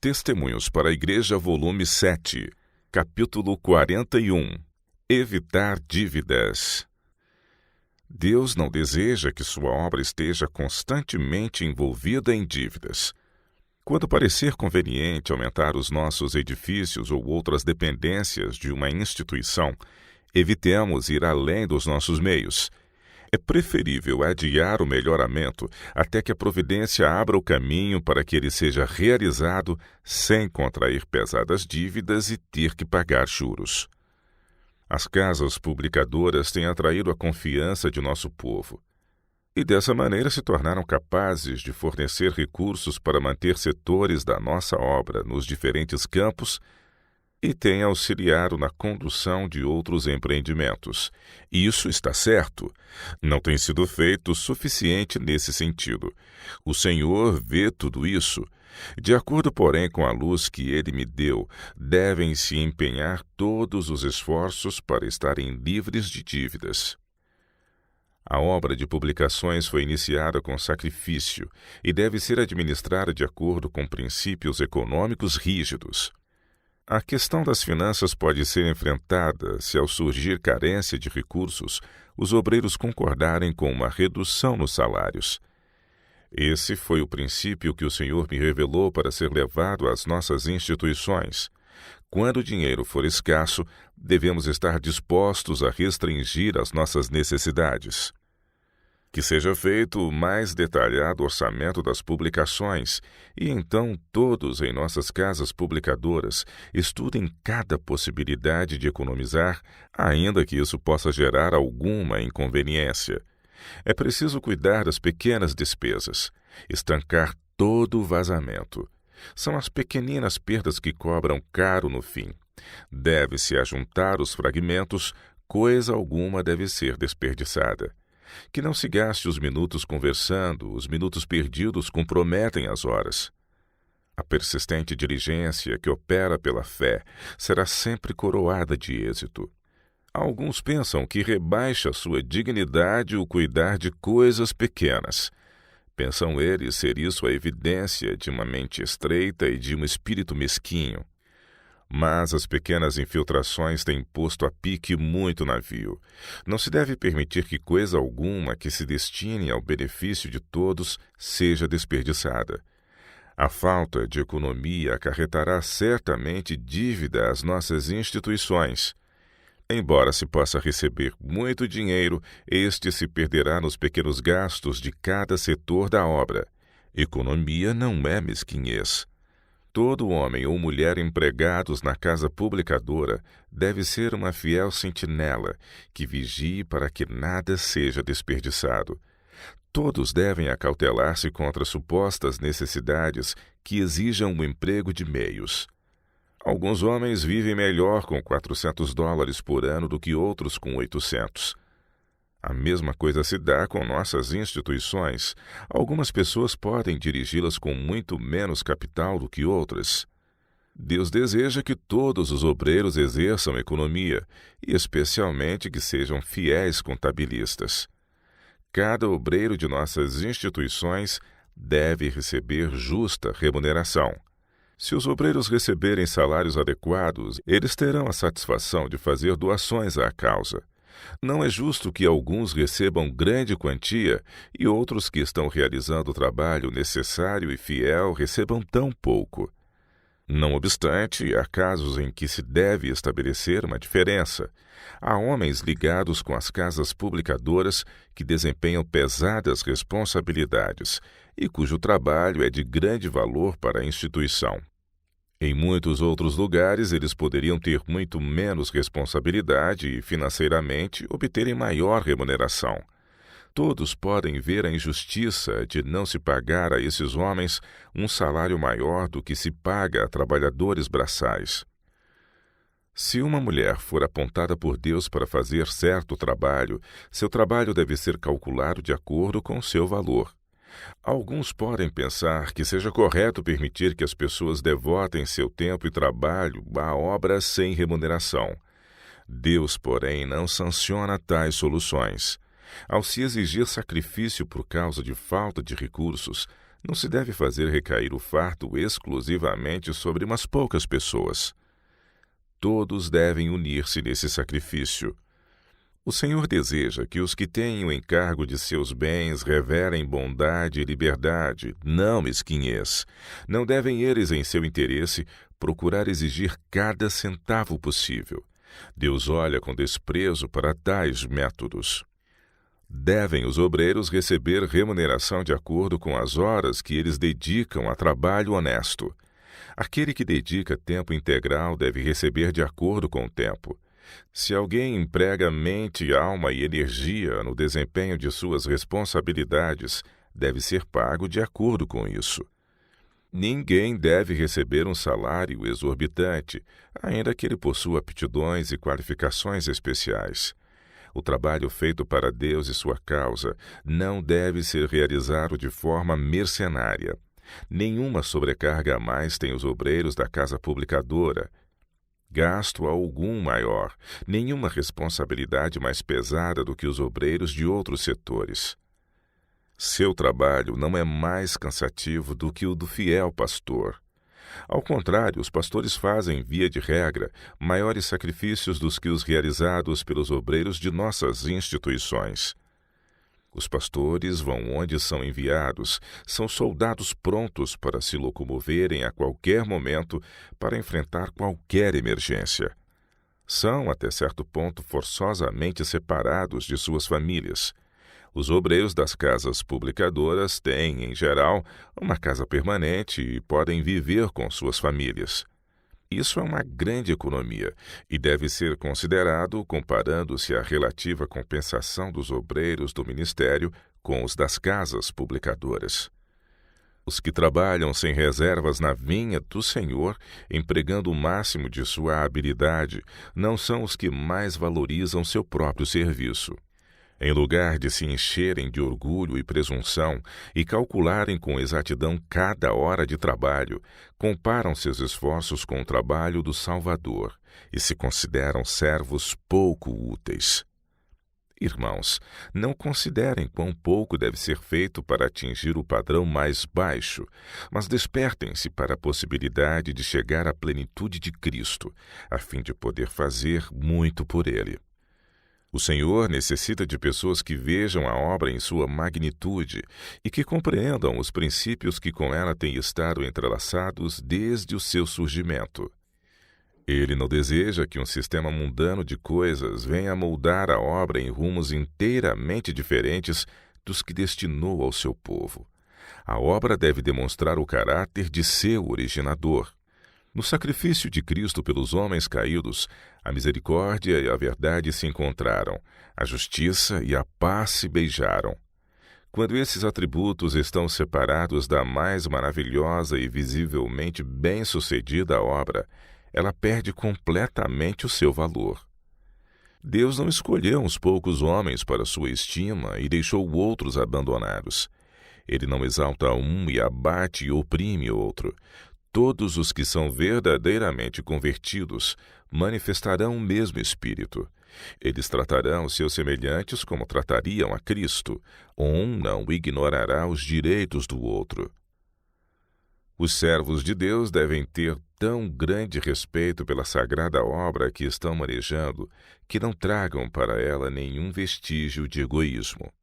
Testemunhos para a Igreja, volume 7, capítulo 41. Evitar dívidas. Deus não deseja que sua obra esteja constantemente envolvida em dívidas. Quando parecer conveniente aumentar os nossos edifícios ou outras dependências de uma instituição, evitemos ir além dos nossos meios. É preferível adiar o melhoramento até que a providência abra o caminho para que ele seja realizado sem contrair pesadas dívidas e ter que pagar juros. As casas publicadoras têm atraído a confiança de nosso povo e dessa maneira se tornaram capazes de fornecer recursos para manter setores da nossa obra nos diferentes campos e têm auxiliado na condução de outros empreendimentos. Isso está certo. Não tem sido feito o suficiente nesse sentido. O Senhor vê tudo isso. De acordo, porém, com a luz que Ele me deu, devem se empenhar todos os esforços para estarem livres de dívidas. A obra de publicações foi iniciada com sacrifício e deve ser administrada de acordo com princípios econômicos rígidos. A questão das finanças pode ser enfrentada se, ao surgir carência de recursos, os obreiros concordarem com uma redução nos salários. Esse foi o princípio que o Senhor me revelou para ser levado às nossas instituições. Quando o dinheiro for escasso, devemos estar dispostos a restringir as nossas necessidades. Que seja feito o mais detalhado orçamento das publicações, e então todos em nossas casas publicadoras estudem cada possibilidade de economizar, ainda que isso possa gerar alguma inconveniência. É preciso cuidar das pequenas despesas, estancar todo o vazamento. São as pequeninas perdas que cobram caro no fim. Deve-se ajuntar os fragmentos, coisa alguma deve ser desperdiçada. Que não se gaste os minutos conversando, os minutos perdidos comprometem as horas. A persistente diligência que opera pela fé será sempre coroada de êxito. Alguns pensam que rebaixa sua dignidade o cuidar de coisas pequenas. Pensam eles ser isso a evidência de uma mente estreita e de um espírito mesquinho. Mas as pequenas infiltrações têm posto a pique muito navio. Não se deve permitir que coisa alguma que se destine ao benefício de todos seja desperdiçada. A falta de economia acarretará certamente dívida às nossas instituições. Embora se possa receber muito dinheiro, este se perderá nos pequenos gastos de cada setor da obra. Economia não é mesquinhez. Todo homem ou mulher empregados na casa publicadora deve ser uma fiel sentinela que vigie para que nada seja desperdiçado. Todos devem acautelar-se contra supostas necessidades que exijam o emprego de meios. Alguns homens vivem melhor com $400 por ano do que outros com 800. A mesma coisa se dá com nossas instituições. Algumas pessoas podem dirigi-las com muito menos capital do que outras. Deus deseja que todos os obreiros exerçam economia, e especialmente que sejam fiéis contabilistas. Cada obreiro de nossas instituições deve receber justa remuneração. Se os obreiros receberem salários adequados, eles terão a satisfação de fazer doações à causa. Não é justo que alguns recebam grande quantia e outros que estão realizando o trabalho necessário e fiel recebam tão pouco. Não obstante, há casos em que se deve estabelecer uma diferença. Há homens ligados com as casas publicadoras que desempenham pesadas responsabilidades e cujo trabalho é de grande valor para a instituição. Em muitos outros lugares, eles poderiam ter muito menos responsabilidade e, financeiramente, obterem maior remuneração. Todos podem ver a injustiça de não se pagar a esses homens um salário maior do que se paga a trabalhadores braçais. Se uma mulher for apontada por Deus para fazer certo trabalho, seu trabalho deve ser calculado de acordo com seu valor. Alguns podem pensar que seja correto permitir que as pessoas devotem seu tempo e trabalho à obra sem remuneração. Deus, porém, não sanciona tais soluções. Ao se exigir sacrifício por causa de falta de recursos, Não se deve fazer recair o fardo exclusivamente sobre umas poucas pessoas. Todos devem unir-se nesse sacrifício. O Senhor deseja que os que têm o encargo de seus bens revelem bondade e liberdade, não mesquinhez. Não devem eles, em seu interesse, procurar exigir cada centavo possível. Deus olha com desprezo para tais métodos. Devem os obreiros receber remuneração de acordo com as horas que eles dedicam a trabalho honesto. Aquele que dedica tempo integral deve receber de acordo com o tempo. Se alguém emprega mente, alma e energia no desempenho de suas responsabilidades, deve ser pago de acordo com isso. Ninguém deve receber um salário exorbitante, ainda que ele possua aptidões e qualificações especiais. O trabalho feito para Deus e sua causa não deve ser realizado de forma mercenária. Nenhuma sobrecarga a mais tem os obreiros da casa publicadora. Gasto algum maior, nenhuma responsabilidade mais pesada do que os obreiros de outros setores. Seu trabalho não é mais cansativo do que o do fiel pastor. Ao contrário, os pastores fazem, via de regra, maiores sacrifícios do que os realizados pelos obreiros de nossas instituições. Os pastores vão onde são enviados, são soldados prontos para se locomoverem a qualquer momento para enfrentar qualquer emergência. São, até certo ponto, forçosamente separados de suas famílias. Os obreiros das casas publicadoras têm, em geral, uma casa permanente e podem viver com suas famílias. Isso é uma grande economia e deve ser considerado comparando-se à relativa compensação dos obreiros do ministério com os das casas publicadoras. Os que trabalham sem reservas na vinha do Senhor, empregando o máximo de sua habilidade, não são os que mais valorizam seu próprio serviço. Em lugar de se encherem de orgulho e presunção e calcularem com exatidão cada hora de trabalho, comparam seus esforços com o trabalho do Salvador e se consideram servos pouco úteis. Irmãos, não considerem quão pouco deve ser feito para atingir o padrão mais baixo, mas despertem-se para a possibilidade de chegar à plenitude de Cristo, a fim de poder fazer muito por Ele. O Senhor necessita de pessoas que vejam a obra em sua magnitude e que compreendam os princípios que com ela têm estado entrelaçados desde o seu surgimento. Ele não deseja que um sistema mundano de coisas venha moldar a obra em rumos inteiramente diferentes dos que destinou ao seu povo. A obra deve demonstrar o caráter de seu originador. No sacrifício de Cristo pelos homens caídos, a misericórdia e a verdade se encontraram, a justiça e a paz se beijaram. Quando esses atributos estão separados da mais maravilhosa e visivelmente bem-sucedida obra, ela perde completamente o seu valor. Deus não escolheu uns poucos homens para sua estima e deixou outros abandonados. Ele não exalta um e abate e oprime outro. Todos os que são verdadeiramente convertidos manifestarão o mesmo Espírito. Eles tratarão seus semelhantes como tratariam a Cristo. Um não ignorará os direitos do outro. Os servos de Deus devem ter tão grande respeito pela sagrada obra que estão manejando que não tragam para ela nenhum vestígio de egoísmo.